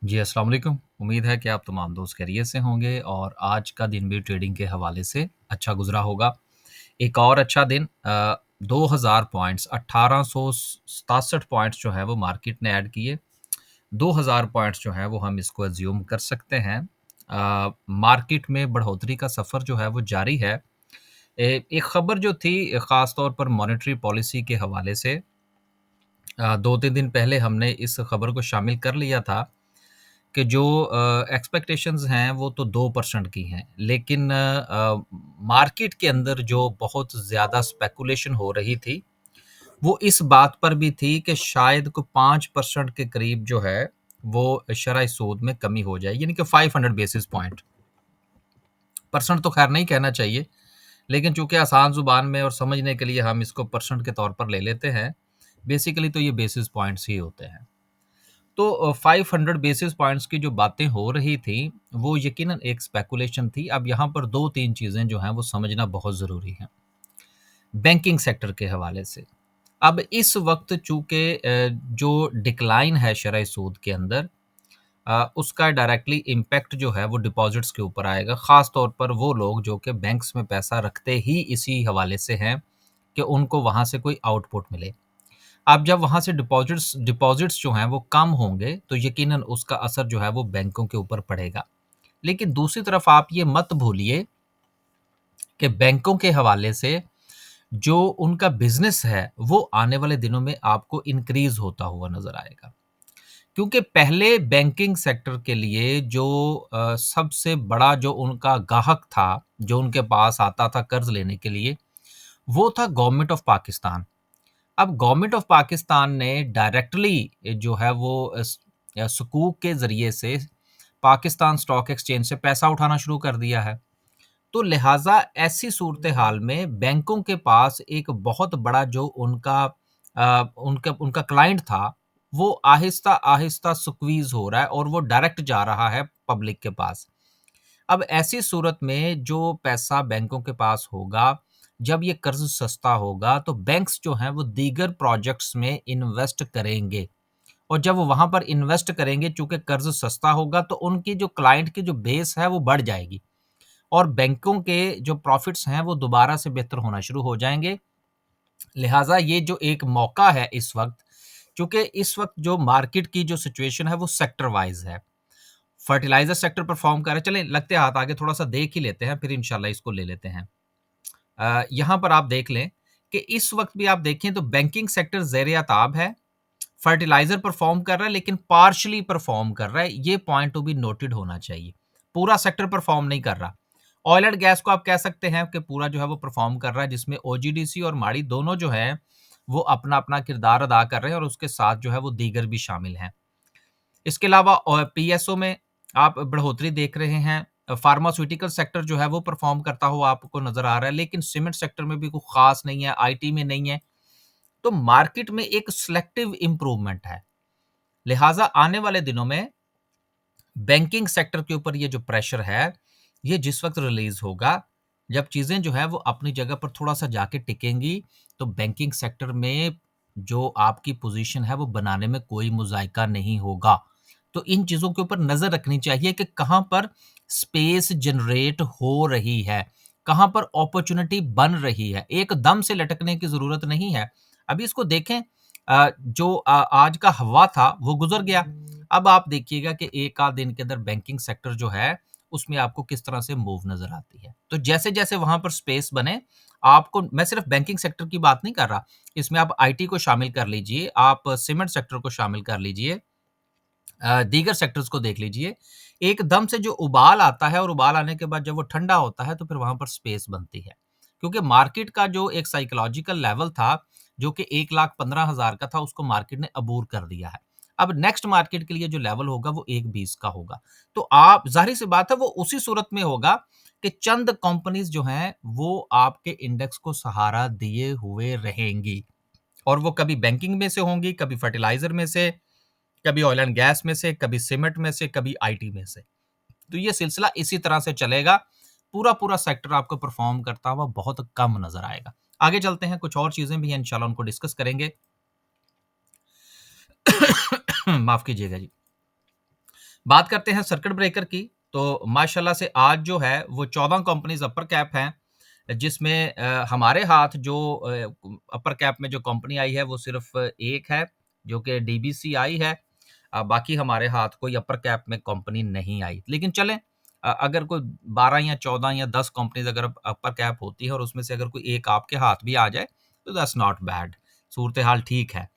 जी, अस्सलाम वालेकुम। उम्मीद है कि आप तमाम दोस्त खैरियत से होंगे और आज का दिन भी ट्रेडिंग के हवाले से अच्छा गुज़रा होगा। एक और अच्छा दिन 2000 पॉइंट्स 1867 पॉइंट्स जो हैं वो मार्केट ने ऐड किए। 2000 पॉइंट्स जो हैं वो हम इसको अज़्यूम कर सकते हैं। मार्केट में बढ़ोतरी का सफ़र जो है वो जारी है। एक ख़बर जो थी ख़ास तौर पर मॉनेटरी पॉलिसी के हवाले से 2-3 दिन पहले हमने इस ख़बर को शामिल कर लिया था कि जो एक्सपेक्टेशंस हैं वो तो 2% की हैं, लेकिन मार्केट के अंदर जो बहुत ज़्यादा स्पेकुलेशन हो रही थी, वो इस बात पर भी थी कि शायद को 5% के करीब जो है, वो शरह सूद में कमी हो जाए, यानी कि 500 बेसिस पॉइंट। परसेंट तो खैर नहीं कहना चाहिए, लेकिन चूँकि आसान ज़ुबान में और समझने के लिए हम इसको परसेंट के तौर पर ले लेते हैं, बेसिकली तो ये बेसिस पॉइंट्स ही होते हैं। तो 500 बेसिस पॉइंट्स की जो बातें हो रही थी, वो यकीनन एक स्पेकुलेशन थी। अब यहाँ पर 2-3 चीज़ें जो हैं वो समझना बहुत ज़रूरी हैं। बैंकिंग सेक्टर के हवाले से। अब इस वक़्त चूँकि जो डिक्लाइन है शरह सूद के अंदर उसका डायरेक्टली इम्पैक्ट जो है वो डिपॉज़िट्स के ऊपर आएगा। ख़ास तौर पर वो लोग जो कि बैंक्स में पैसा रखते ही इसी हवाले से हैं कि उनको वहाँ से कोई आउटपुट मिले। अब जब वहाँ से डिपॉज़िट्स डिपॉज़िट्स जो हैं वो कम होंगे, तो यकीनन उसका असर जो है वो बैंकों के ऊपर पड़ेगा। लेकिन दूसरी तरफ आप ये मत भूलिए कि बैंकों के हवाले से जो उनका बिज़नेस है, वो आने वाले दिनों में आपको इंक्रीज़ होता हुआ नज़र आएगा। क्योंकि पहले बैंकिंग सेक्टर के लिए जो सबसे बड़ा जो उनका गाहक था, जो उनके पास आता था कर्ज़ लेने के लिए, वो था गवर्नमेंट ऑफ पाकिस्तान। अब गवर्नमेंट ऑफ पाकिस्तान ने डायरेक्टली जो है वो सुकूक के ज़रिए से पाकिस्तान स्टॉक एक्सचेंज से पैसा उठाना शुरू कर दिया है। तो लिहाज़ा ऐसी सूरत-ए-हाल में बैंकों के पास एक बहुत बड़ा जो उनका उनका क्लाइंट था, वो आहिस्ता-आहिस्ता स्क्वीज़ हो रहा है और वो डायरेक्ट जा रहा है पब्लिक के पास। अब ऐसी सूरत में जो पैसा बैंकों के पास होगा, जब ये कर्ज़ सस्ता होगा, तो बैंक्स जो हैं वो दीगर प्रोजेक्ट्स में इन्वेस्ट करेंगे और जब वो वहाँ पर इन्वेस्ट करेंगे चूँकि कर्ज़ सस्ता होगा, तो उनकी जो क्लाइंट की जो बेस है वो बढ़ जाएगी और बैंकों के जो प्रॉफ़िट्स हैं वो दोबारा से बेहतर होना शुरू हो जाएँगे। लिहाज़ा ये जो एक मौका है इस वक़्त, चूँकि इस वक़्त जो मार्केट की जो सिचुएशन है वो सेक्टर वाइज़ है। फर्टिलाइज़र सेक्टर परफ़ॉर्म कर रहा है, चलें लगते हाथ आगे थोड़ा-सा देख ही लेते हैं, फिर इंशाल्लाह इसको ले लेते हैं। यहाँ पर आप देख लें कि इस वक़्त भी आप देखें तो बैंकिंग सेक्टर ज़ेर-ए-ताब है, फर्टिलाइज़र परफ़ॉर्म कर रहा है लेकिन पार्शियली परफ़ॉर्म कर रहा है, ये पॉइंट टू बी नोटेड होना चाहिए। पूरा सेक्टर परफ़ॉर्म नहीं कर रहा। ऑयल एंड गैस को आप कह सकते हैं कि पूरा जो है वो परफ़ॉर्म कर रहा है जिसमें ओजीडीसी और माड़ी दोनों जो हैं, वो अपना-अपना किरदार अदा कर रहे हैं और उसके साथ जो है वो दीगर भी शामिल हैं। इसके अलावा पीएसओ में आप बढ़ोतरी देख रहे हैं। फार्मास्यूटिकल सेक्टर जो है वो परफ़ॉर्म करता हुआ आपको नज़र आ रहा है, लेकिन सीमेंट सेक्टर में भी कोई ख़ास नहीं है, आईटी में नहीं है। तो मार्केट में एक सिलेक्टिव इम्प्रूवमेंट है। लिहाज़ा आने वाले दिनों में बैंकिंग सेक्टर के ऊपर ये जो प्रेशर है, ये जिस वक़्त रिलीज़ होगा, जब चीज़ें जो हैं वो अपनी जगह पर थोड़ा-सा जाके टिकेंगी, तो बैंकिंग सेक्टर में जो आपकी पोज़ीशन है वो बनाने में कोई मुज़ायका नहीं होगा। तो इन चीज़ों के ऊपर नज़र रखनी चाहिए कि कहाँ पर स्पेस जनरेट हो रही है, कहाँ पर अपॉर्च्युनिटी बन रही है। एकदम से लटकने की ज़रूरत नहीं है। अभी इसको देखें जो आज का हवा था वो गुज़र गया। अब आप देखिएगा कि एक आध दिन के अंदर बैंकिंग सेक्टर जो है, उसमें आपको किस तरह से मूव नज़र आती है। तो जैसे-जैसे वहाँ पर स्पेस बने, आपको मैं सिर्फ़ बैंकिंग सेक्टर की बात नहीं कर रहा, इसमें आप आईटी को शामिल कर लीजिए, आप सीमेंट सेक्टर को शामिल कर लीजिए, दीगर सेक्टर्स को देख लीजिए। एकदम से जो उबाल आता है और उबाल आने के बाद जब वो ठंडा होता है, तो फिर वहाँ पर स्पेस बनती है। क्योंकि मार्केट का जो एक साइकोलॉजिकल लेवल था, जो कि 1,15,000 का था, उसको मार्केट ने अबूर कर दिया है। अब नेक्स्ट मार्केट के लिए जो लेवल होगा, वो 1,20 का होगा। तो आप ज़ाहिर-सी बात है, वो उसी सूरत में होगा कि चंद कंपनीज़ जो हैं, वो आपके इंडेक्स को सहारा दिए हुए रहेंगी और वो कभी बैंकिंग में से होंगी, कभी फर्टिलाइज़र में से, कभी ऑयल एंड गैस में से, कभी सीमेंट में से, कभी आईटी में से। तो ये सिलसिला इसी तरह से चलेगा। पूरा-पूरा सेक्टर आपको परफ़ॉर्म करता हुआ बहुत कम नज़र आएगा। आगे चलते हैं, कुछ और चीज़ें भी हैं इंशाल्लाह उनको डिस्कस करेंगे। माफ़ कीजिएगा जी। बात करते हैं सर्किट ब्रेकर की, तो माशाल्लाह से आज जो है वो 14 कंपनीज़ अपर कैप हैं, जिसमें हमारे हाथ जो अपर कैप में जो कंपनी आई है वो सिर्फ़ एक है, जो कि डीबीसीआई है। बाकी हमारे हाथ कोई अपर कैप में कंपनी नहीं आई। लेकिन चलें, अगर कोई 12 या 14 या 10 कंपनीज़ अगर अपर कैप होती है और उसमें से अगर कोई एक आपके हाथ भी आ जाए, तो दैट्स नॉट बैड, सूरत-ए-हाल ठीक है।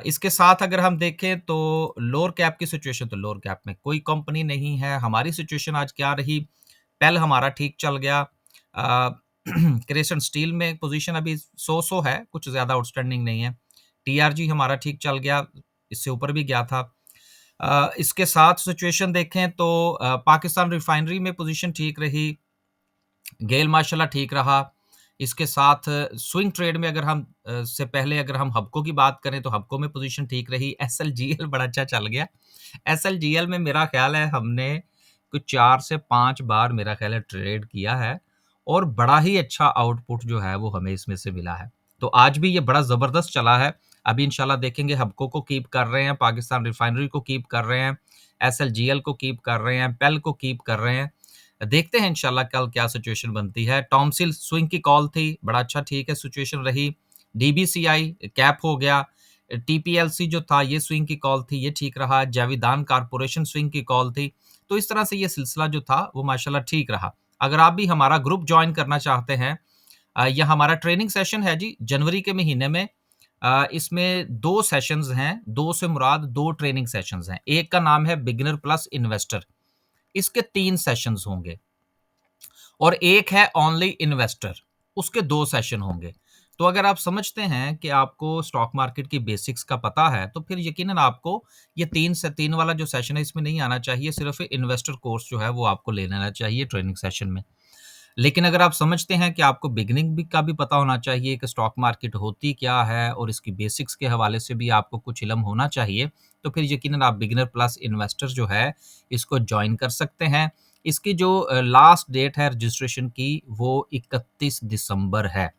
इसके साथ अगर हम देखें तो लोअर कैप की सिचुएशन, तो लोअर कैप में कोई कंपनी नहीं है। हमारी सिचुएशन आज क्या रही? पेल हमारा ठीक चल गया। क्रेसेंट स्टील में पोजीशन अभी सो है, कुछ ज़्यादा आउटस्टैंडिंग नहीं है। टीआरजी हमारा ठीक चल गया, इससे ऊपर भी गया था। इसके साथ सिचुएशन देखें तो पाकिस्तान रिफाइनरी में पोजीशन ठीक रही। गेल माशाल्लाह ठीक रहा। इसके साथ स्विंग ट्रेड में अगर हम से पहले अगर हम हबको की बात करें तो हबको में पोजीशन ठीक रही। एसएलजीएल बड़ा अच्छा चल गया। एसएलजीएल में मेरा ख़्याल है हमने कुछ 4 से 5 बार मेरा ख़्याल है ट्रेड किया है और बड़ा ही अच्छा आउटपुट जो है वो हमें इसमें से मिला है। तो आज भी ये बड़ा ज़बरदस्त चला है। अभी इंशाल्लाह देखेंगे हबको को कीप कर रहे हैं, पाकिस्तान रिफाइनरी को कीप कर रहे हैं, एसएलजीएल को कीप कर रहे हैं, पेल को कीप कर रहे हैं। देखते हैं इंशाल्लाह कल क्या सिचुएशन बनती है। टॉमसिल स्विंग की कॉल थी, बड़ा अच्छा ठीक है सिचुएशन रही। डीबीसीआई कैप हो गया। टीपीएलसी जो था ये स्विंग की कॉल थी, ये ठीक रहा। जाविदान कारपोरेशन स्विंग की कॉल थी। तो इस तरह से ये सिलसिला जो था वो माशाल्लाह ठीक रहा। अगर आप भी हमारा ग्रुप जॉइन करना चाहते हैं, ये हमारा ट्रेनिंग सेशन है जी जनवरी के महीने में। इसमें 2 सेशंस हैं, 2 से मुराद 2 ट्रेनिंग सेशंस हैं। एक का नाम है बिगिनर प्लस इन्वेस्टर, इसके 3 सेशंस होंगे और एक है ओनली इन्वेस्टर, उसके 2 सेशन होंगे। तो अगर आप समझते हैं कि आपको स्टॉक मार्केट की बेसिक्स का पता है, तो फिर यकीनन आपको ये 3 वाला जो सेशन है इसमें नहीं आना चाहिए, सिर्फ़ इन्वेस्टर कोर्स जो है वो आपको ले लेना चाहिए ट्रेनिंग सेशन में। लेकिन अगर आप समझते हैं कि आपको बिगिनिंग भी का भी पता होना चाहिए कि स्टॉक मार्केट होती क्या है और इसकी बेसिक्स के हवाले से भी आपको कुछ इल्म होना चाहिए, तो फिर यकीनन आप बिगिनर प्लस इन्वेस्टर जो है, इसको जॉइन कर सकते हैं। इसकी जो लास्ट डेट है रजिस्ट्रेशन की, वो 31 दिसंबर है।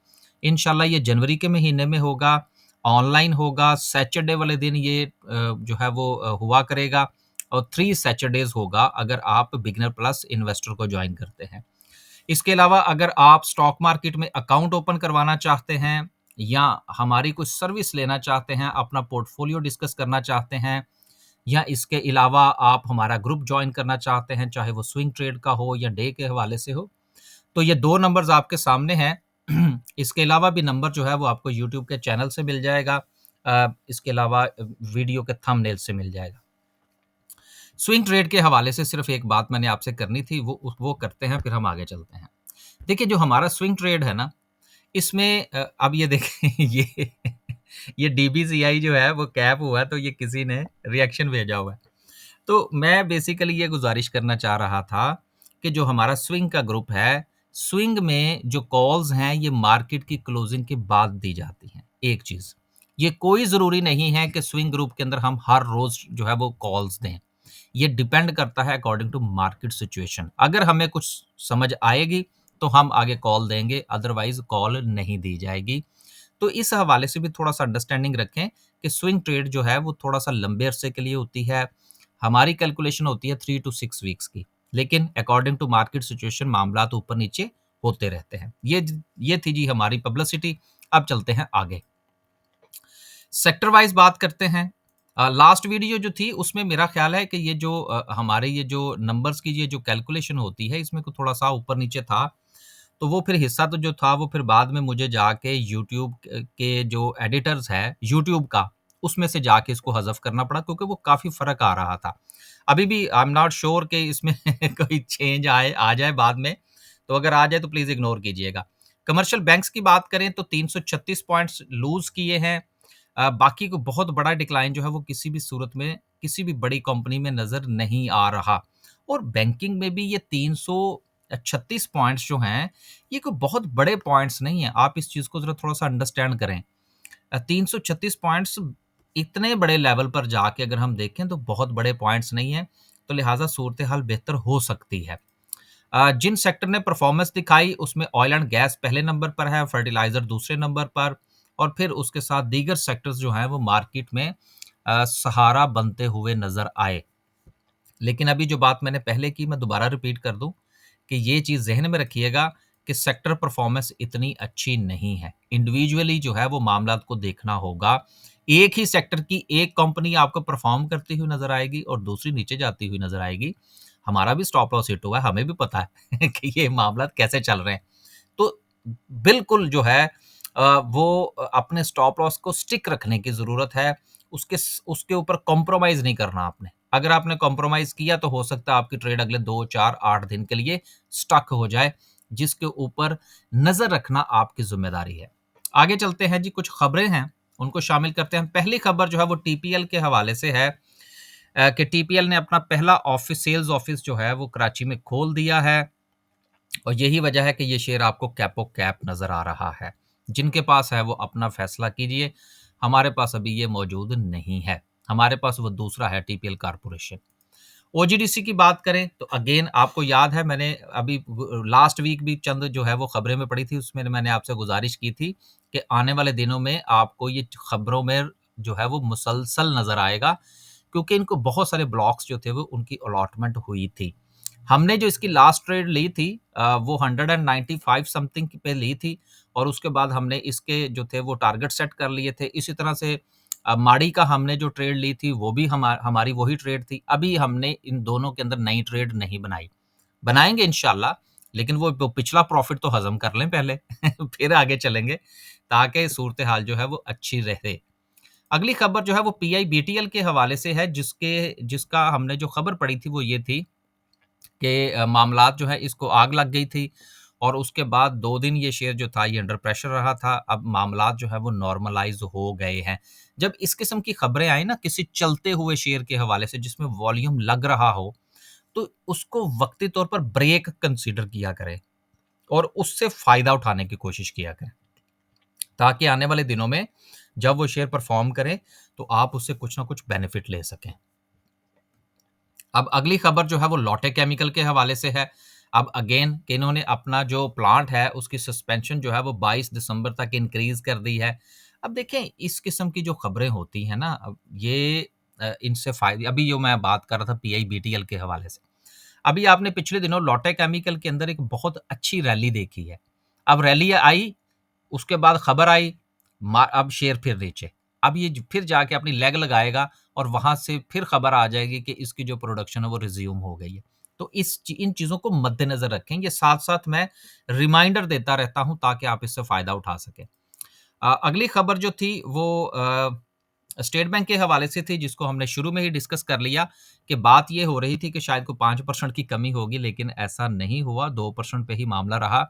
इंशाल्लाह ये जनवरी के महीने में होगा, ऑनलाइन होगा, सैटरडे वाले दिन ये जो है वो हुआ करेगा और 3 सैटरडेज़ होगा अगर आप बिगिनर प्लस इन्वेस्टर को जॉइन करते हैं। इसके अलावा अगर आप स्टॉक मार्केट में अकाउंट ओपन करवाना चाहते हैं या हमारी कुछ सर्विस लेना चाहते हैं, अपना पोर्टफोलियो डिस्कस करना चाहते हैं या इसके अलावा आप हमारा ग्रुप जॉइन करना चाहते हैं, चाहे वो स्विंग ट्रेड का हो या डे के हवाले से हो, तो ये 2 नंबर्स आपके सामने हैं। इसके अलावा भी नंबर जो है वो आपको यूट्यूब के चैनल से मिल जाएगा। इसके अलावा वीडियो के थंबनेल से मिल जाएगा। स्विंग ट्रेड के हवाले से सिर्फ एक बात मैंने आपसे करनी थी, वो करते हैं, फिर हम आगे चलते हैं। देखिए, जो हमारा स्विंग ट्रेड है ना, इसमें अब ये देखें ये डीबीसीआई जो है वो कैप हुआ, तो ये किसी ने रिएक्शन भेजा हुआ है। तो मैं बेसिकली ये गुज़ारिश करना चाह रहा था कि जो हमारा स्विंग का ग्रुप है, स्विंग में जो कॉल्स हैं, ये मार्केट की क्लोजिंग के बाद दी जाती हैं, एक चीज़। ये कोई ज़रूरी नहीं है कि स्विंग ग्रुप के अंदर हम हर रोज़ जो है वो कॉल्स दें। ये डिपेंड करता है अकॉर्डिंग टू मार्केट सिचुएशन। अगर हमें कुछ समझ आएगी, तो हम आगे कॉल देंगे, अदरवाइज़ कॉल नहीं दी जाएगी। तो इस हवाले से भी थोड़ा-सा अंडरस्टैंडिंग रखें कि स्विंग ट्रेड जो है वो थोड़ा-सा लंबे अरसे के लिए होती है। हमारी कैलकुलेशन होती है 3 टू 6 वीक्स की, लेकिन अकॉर्डिंग टू मार्केट सिचुएशन मामलात ऊपर-नीचे होते रहते हैं। ये थी जी हमारी पब्लिसिटी। अब चलते हैं आगे। सेक्टर वाइज़ बात करते हैं। लास्ट वीडियो जो थी उसमें मेरा ख़्याल है कि ये जो हमारे ये जो नंबर्स की ये जो कैलकुलेशन होती है इसमें को थोड़ा-सा ऊपर-नीचे था। तो वो फिर हिस्सा तो जो था वो फिर बाद में मुझे जाके यूट्यूब के जो एडिटर्स है यूट्यूब का, उसमें से जाके इसको हज़फ करना पड़ा क्योंकि वो काफ़ी फ़र्क आ रहा था। अभी भी आई एम नॉट श्योर कि इसमें कोई चेंज आ जाए बाद में, तो अगर आ जाए तो प्लीज़ इग्नोर कीजिएगा। कमर्शियल बैंक्स की बात करें तो 336 पॉइंट्स लूज़ किए हैं। बाकी को बहुत बड़ा डिक्लाइन जो है वो किसी भी सूरत में, किसी भी बड़ी कंपनी में नज़र नहीं आ रहा और बैंकिंग में भी ये 336 पॉइंट्स जो हैं, ये कोई बहुत बड़े पॉइंट्स नहीं हैं। आप इस चीज़ को ज़रा थोड़ा-सा अंडरस्टैंड करें। 336 पॉइंट्स इतने बड़े लेवल पर जाके अगर हम देखें तो बहुत बड़े पॉइंट्स नहीं हैं, तो लिहाज़ा सूरत-ए-हाल बेहतर हो सकती है। जिन सेक्टर ने परफॉर्मेंस दिखाई उसमें ऑयल एंड गैस पहले नंबर पर है, फर्टिलाइज़र दूसरे नंबर पर और फिर उसके साथ दीगर सेक्टर्स जो हैं वो मार्केट में सहारा बनते हुए नज़र आए। लेकिन अभी जो बात मैंने पहले की मैं दोबारा रिपीट कर दूं कि ये चीज़ ज़हन में रखिएगा कि सेक्टर परफॉर्मेंस इतनी अच्छी नहीं है। इंडिविजुअली जो है वो मामलात को देखना होगा। एक ही सेक्टर की एक कंपनी आपको परफॉर्म करती हुई नज़र आएगी और दूसरी नीचे जाती हुई नज़र आएगी। हमारा भी स्टॉप लॉस हिट हुआ है, हमें भी पता है कि ये मामलात कैसे चल रहे हैं। तो बिल्कुल जो है वो अपने स्टॉप लॉस को स्टिक रखने की ज़रूरत है। उसके ऊपर कॉम्प्रोमाइज़ नहीं करना आपने। अगर आपने कॉम्प्रोमाइज़ किया तो हो सकता है आपकी ट्रेड अगले 2, 4, 8 दिन के लिए स्टक हो जाए, जिसके ऊपर नज़र रखना आपकी ज़िम्मेदारी है। आगे चलते हैं जी, कुछ खबरें हैं, उनको शामिल करते हैं। पहली खबर जो है वो टीपीएल के हवाले से है कि टीपीएल ने अपना पहला ऑफिस सेल्स ऑफिस जो है वो कराची में खोल दिया है और यही वजह है कि ये शेयर आपको कैपो कैप नज़र आ रहा है। जिनके पास है वो अपना फैसला कीजिए, हमारे पास अभी ये मौजूद नहीं है। हमारे पास वो दूसरा है टीपीएल कॉर्पोरेशन। ओजीडीसी की बात करें तो अगेन आपको याद है मैंने अभी लास्ट वीक भी चंद जो है वो खबरें में पड़ी थी, उसमें मैंने आपसे गुजारिश की थी कि आने वाले दिनों में आपको ये खबरों में जो है वो मुसलसल नज़र आएगा, क्योंकि इनको बहुत सारे ब्लॉक्स जो थे वो उनकी अलॉटमेंट हुई थी। हमने जो इसकी लास्ट ट्रेड ली थी वो 195 समथिंग पे ली थी और उसके बाद हमने इसके जो थे वो टारगेट सेट कर लिए थे। इसी तरह से माड़ी का हमने जो ट्रेड ली थी वो भी हमारी वही ट्रेड थी। अभी हमने इन दोनों के अंदर नई ट्रेड नहीं बनाई। बनाएँगे इंशाल्लाह, लेकिन वो पिछला प्रॉफ़िट तो हज़म कर लें पहले फिर आगे चलेंगे, ताकि सूरत-ए-हाल जो है वो अच्छी रहे। अगली खबर जो है वो पीआईबीटीएल के हवाले से है, जिसका हमने जो खबर पढ़ी थी वो ये थी कि मामलात जो है इसको आग लग गई थी और उसके बाद 2 दिन ये शेयर जो था ये अंडर प्रेशर रहा था। अब मामलात जो है वो नॉर्मलाइज़ हो गए हैं। जब इस किस्म की खबरें आई ना किसी चलते हुए शेयर के हवाले से जिसमें वॉल्यूम लग रहा हो, तो उसको वक़्ती तौर पर ब्रेक कंसीडर किया करें और उससे फ़ायदा उठाने की कोशिश किया करें, ताकि आने वाले दिनों में जब वो शेयर परफ़ॉर्म करे, तो आप उससे कुछ ना कुछ बेनिफिट ले सकें। अब अगली खबर जो है वो लॉटे केमिकल के हवाले से है। अब अगेन कि इन्होंने अपना जो प्लांट है उसकी सस्पेंशन जो है वो 22 दिसंबर तक इंक्रीज़ कर दी है। अब देखें इस किस्म की जो खबरें होती हैं ना, अब ये इनसे फ़ायदे अभी जो मैं बात कर रहा था पीआईबीटीएल के हवाले से। अभी आपने पिछले दिनों लॉटे केमिकल के अंदर एक बहुत अच्छी रैली देखी है। अब रैली आई, उसके बाद खबर आई, अब शेयर फिर नीचे। अब ये फिर जाके अपनी लेग लगाएगा और वहाँ से फिर खबर आ जाएगी कि इसकी जो प्रोडक्शन है वो रिज़्यूम हो गई है। तो इन चीज़ों को मद्देनज़र रखें। ये साथ-साथ मैं रिमाइंडर देता रहता हूँ ताकि आप इससे फ़ायदा उठा सकें। अगली खबर जो थी वो स्टेट बैंक के हवाले से थी, जिसको हमने शुरू में ही डिस्कस कर लिया कि बात ये हो रही थी कि शायद कोई 5% की कमी होगी, लेकिन ऐसा नहीं हुआ, 2% पे ही मामला रहा।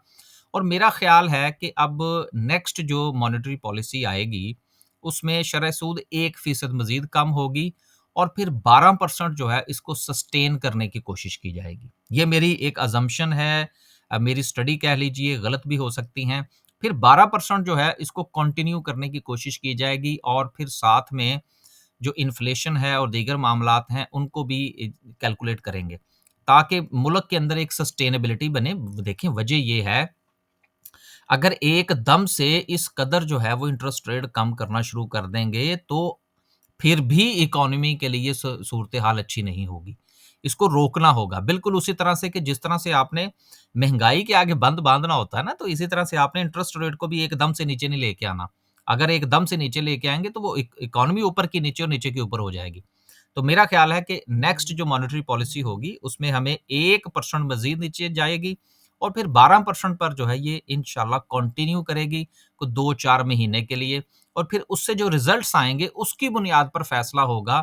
और मेरा ख़्याल है कि अब नेक्स्ट जो मॉनेटरी पॉलिसी आएगी, उसमें शरह सूद 1% मज़ीद कम होगी और फिर 12% जो है इसको सस्टेन करने की कोशिश की जाएगी। ये मेरी एक असम्पशन है, मेरी स्टडी कह लीजिए, गलत भी हो सकती हैं। फिर 12% जो है इसको कंटिन्यू करने की कोशिश की जाएगी और फिर साथ में जो इन्फ्लेशन है और दीगर मामलात हैं उनको भी कैलकुलेट करेंगे, ताकि मुल्क के अंदर एक सस्टेनेबिलिटी बने। देखें वजह ये है, अगर एकदम से इस कदर जो है वो इंटरेस्ट रेट कम करना शुरू कर देंगे तो फिर भी इकोनॉमी के लिए सूरत-ए-हाल अच्छी नहीं होगी। इसको रोकना होगा। बिल्कुल उसी तरह से कि जिस तरह से आपने महँगाई के आगे बंद बाँधना होता है ना, तो इसी तरह से आपने इंटरेस्ट रेट को भी एकदम से नीचे नहीं लेके आना। अगर एकदम से नीचे लेके आएँगे तो वो इकोनॉमी ऊपर की नीचे और नीचे की ऊपर हो जाएगी। तो मेरा ख़्याल है कि नेक्स्ट जो मॉनेटरी पॉलिसी होगी उसमें हमें 1% मज़ीद नीचे जाएगी और फिर 12% पर जो है ये इंशाल्लाह कंटिन्यू करेगी, कुछ 2-4 महीने के लिए। और फिर उससे जो रिज़ल्ट्स आएँगे, उसकी बुनियाद पर फ़ैसला होगा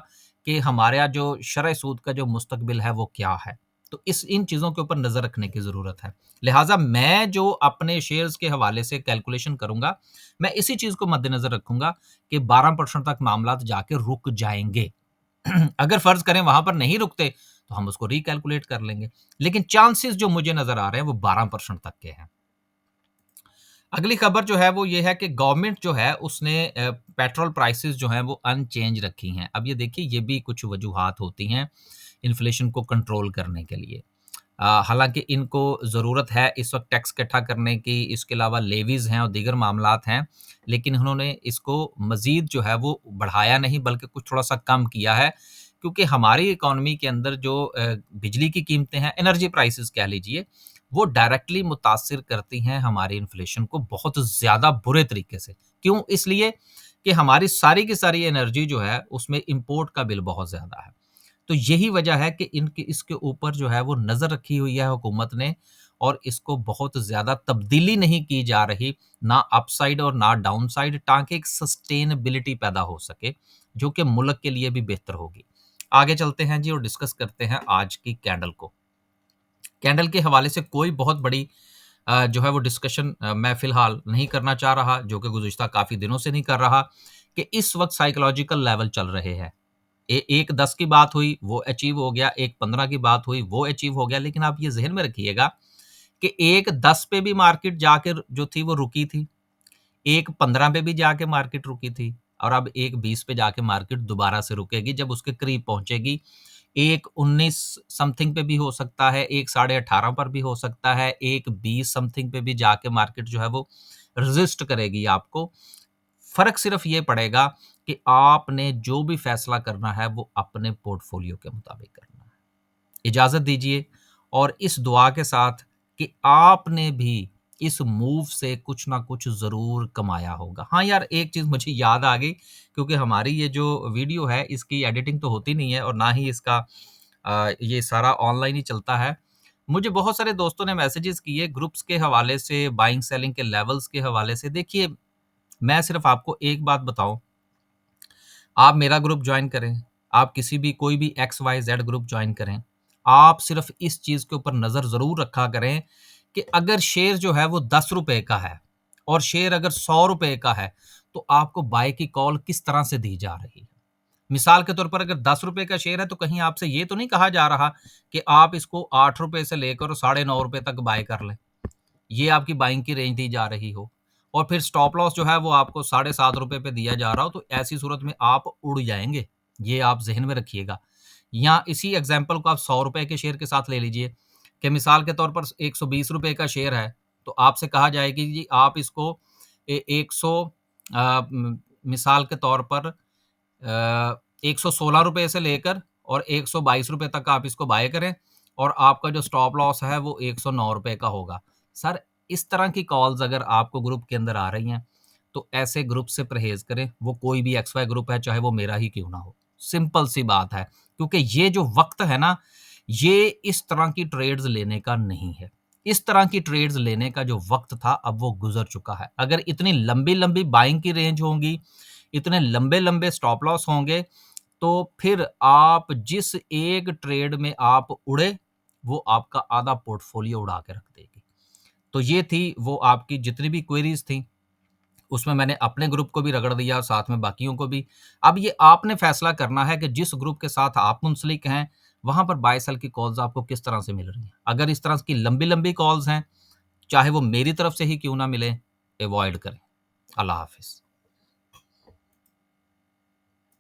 कि हमारा जो शरह सूद का जो मुस्तकबिल है, वो क्या है। तो इन चीज़ों के ऊपर नज़र रखने की ज़रूरत है। लिहाज़ा मैं जो अपने शेयर्स के हवाले से कैलकुलेशन करूँगा, मैं इसी चीज़ को मद्देनज़र रखूँगा कि 12% तक मामलात जाके रुक जाएँगे। अगर फ़र्ज़ करें वहाँ पर नहीं रुकते, तो हम उसको रिकैलकुलेट कर लेंगे। लेकिन चांसेज़ जो मुझे नज़र आ रहे हैं, वो 12% तक के हैं। अगली खबर जो है वो ये है कि गवर्नमेंट जो है उसने पेट्रोल प्राइसेस जो हैं वो अनचेंज रखी हैं। अब ये देखिए ये भी कुछ वजूहात होती हैं इन्फ्लेशन को कंट्रोल करने के लिए। हालाँकि इनको ज़रूरत है इस वक़्त टैक्स इकट्ठा करने की, इसके अलावा लेवीज़ हैं और दीगर मामलात हैं, लेकिन उन्होंने इसको मज़ीद जो है वो बढ़ाया नहीं बल्कि कुछ थोड़ा-सा कम किया है, क्योंकि हमारी इकोनॉमी के अंदर जो बिजली की कीमतें हैं, एनर्जी प्राइसेस कह लीजिए, वो डायरेक्टली मुतासिर करती हैं हमारी इन्फ्लेशन को बहुत ज़्यादा बुरे तरीके से। क्यों? इसलिए कि हमारी सारी की सारी एनर्जी जो है उसमें इम्पोर्ट का बिल बहुत ज़्यादा है। तो यही वजह है कि इनके इसके ऊपर जो है वो नज़र रखी हुई है हुकूमत ने, और इसको बहुत ज़्यादा तब्दीली नहीं की जा रही, ना अपसाइड और ना डाउनसाइड, ताकि एक सस्टेनेबिलिटी पैदा हो सके, जो कि मुल्क के लिए भी बेहतर होगी। आगे चलते हैं जी और डिस्कस करते हैं आज की कैंडल को। कैंडल के हवाले से कोई बहुत बड़ी जो है वो डिस्कशन मैं फ़िलहाल नहीं करना चाह रहा, जो कि गुज़िश्ता काफ़ी दिनों से नहीं कर रहा, कि इस वक़्त साइकोलॉजिकल लेवल चल रहे हैं। एक 10 की बात हुई, वो अचीव हो गया, एक 15 की बात हुई, वो अचीव हो गया, लेकिन आप ये ज़हन में रखिएगा कि एक 10 पे भी मार्केट जाके जो थी वो रुकी थी, एक 15 पे भी जाके मार्केट रुकी थी, और अब एक 20 पे जाके मार्केट दोबारा से रुकेगी जब उसके करीब पहुँचेगी। एक 19 समथिंग पे भी हो सकता है, एक साढ़े 18 पर भी हो सकता है, एक 20 समथिंग पे भी जाके मार्केट जो है वो रेज़िस्ट करेगी आपको। फ़र्क सिर्फ़ ये पड़ेगा कि आपने जो भी फ़ैसला करना है वो अपने पोर्टफ़ोलियो के मुताबिक करना है। इजाज़त दीजिए और इस दुआ के साथ कि आपने भी इस मूव से कुछ ना कुछ ज़रूर कमाया होगा। हाँ यार, एक चीज़ मुझे याद आ गई, क्योंकि हमारी ये जो वीडियो है इसकी एडिटिंग तो होती नहीं है और ना ही इसका ये सारा ऑनलाइन ही चलता है। मुझे बहुत सारे दोस्तों ने मैसेजेस किए ग्रुप्स के हवाले से, बाइंग सेलिंग के लेवल्स के हवाले से। देखिए, मैं सिर्फ़ आपको एक बात बताऊँ, आप मेरा ग्रुप जॉइन करें, आप किसी भी कोई भी X, Y, Z group join करें। आप सिर्फ़ इस चीज़ के ऊपर नज़र ज़रूर रखा करें कि अगर शेयर जो है वो ₹10 का है और शेयर अगर ₹100 का है, तो आपको बाय की कॉल किस तरह से दी जा रही है। मिसाल के तौर पर अगर ₹10 का शेयर है, तो कहीं आपसे ये तो नहीं कहा जा रहा कि आप इसको ₹8 से लेकर साढ़े ₹9 तक बाय कर लें। ये आपकी बाइंग की रेंज दी जा रही हो, और फिर स्टॉप लॉस जो है वो आपको ₹7.5 पे दिया जा रहा हो, तो ऐसी सूरत में आप उड़ जाएँगे। ये आप ज़हन में रखिएगा। या इसी एग्ज़ाम्पल को आप ₹100 के शेयर के साथ ले लीजिए कि मिसाल के तौर पर ₹120 का शेयर है, तो आपसे कहा जाए कि जी आप इसको ए 100 मिसाल के तौर पर ₹116 से लेकर और ₹122 तक आप इसको बाय करें, और आपका जो स्टॉप लॉस है वो ₹109 का होगा। सर, इस तरह की कॉल्स अगर आपको ग्रुप के अंदर आ रही हैं, तो ऐसे ग्रुप से परहेज़ करें। वो कोई भी एक्स वाई ग्रुप है, चाहे वो मेरा ही क्यों ना हो। सिंपल सी बात है, क्योंकि ये जो वक़्त है ना, ये इस तरह की ट्रेड्स लेने का नहीं है। इस तरह की ट्रेड्स लेने का जो वक़्त था, अब वो गुज़र चुका है। अगर इतनी लंबी-लंबी बाइंग की रेंज होंगी, इतने लंबे-लंबे स्टॉप लॉस होंगे, तो फिर आप जिस एक ट्रेड में आप उड़े, वो आपका आधा पोर्टफ़ोलियो उड़ा के रख देगी। तो ये थी वो आपकी जितनी भी क्वेरीज़ थी, उसमें मैंने अपने ग्रुप को भी रगड़ दिया और साथ में बाकियों को भी। अब ये आपने फ़ैसला करना है कि जिस ग्रुप के साथ आप मुंसलिक हैं, वहाँ पर बाय सेल की कॉल्स आपको किस तरह से मिल रही हैं। अगर इस तरह की लंबी-लंबी कॉल्स हैं, चाहे वो मेरी तरफ से ही क्यों ना मिलें, अवॉइड करें। अल्लाह हाफ़िज़।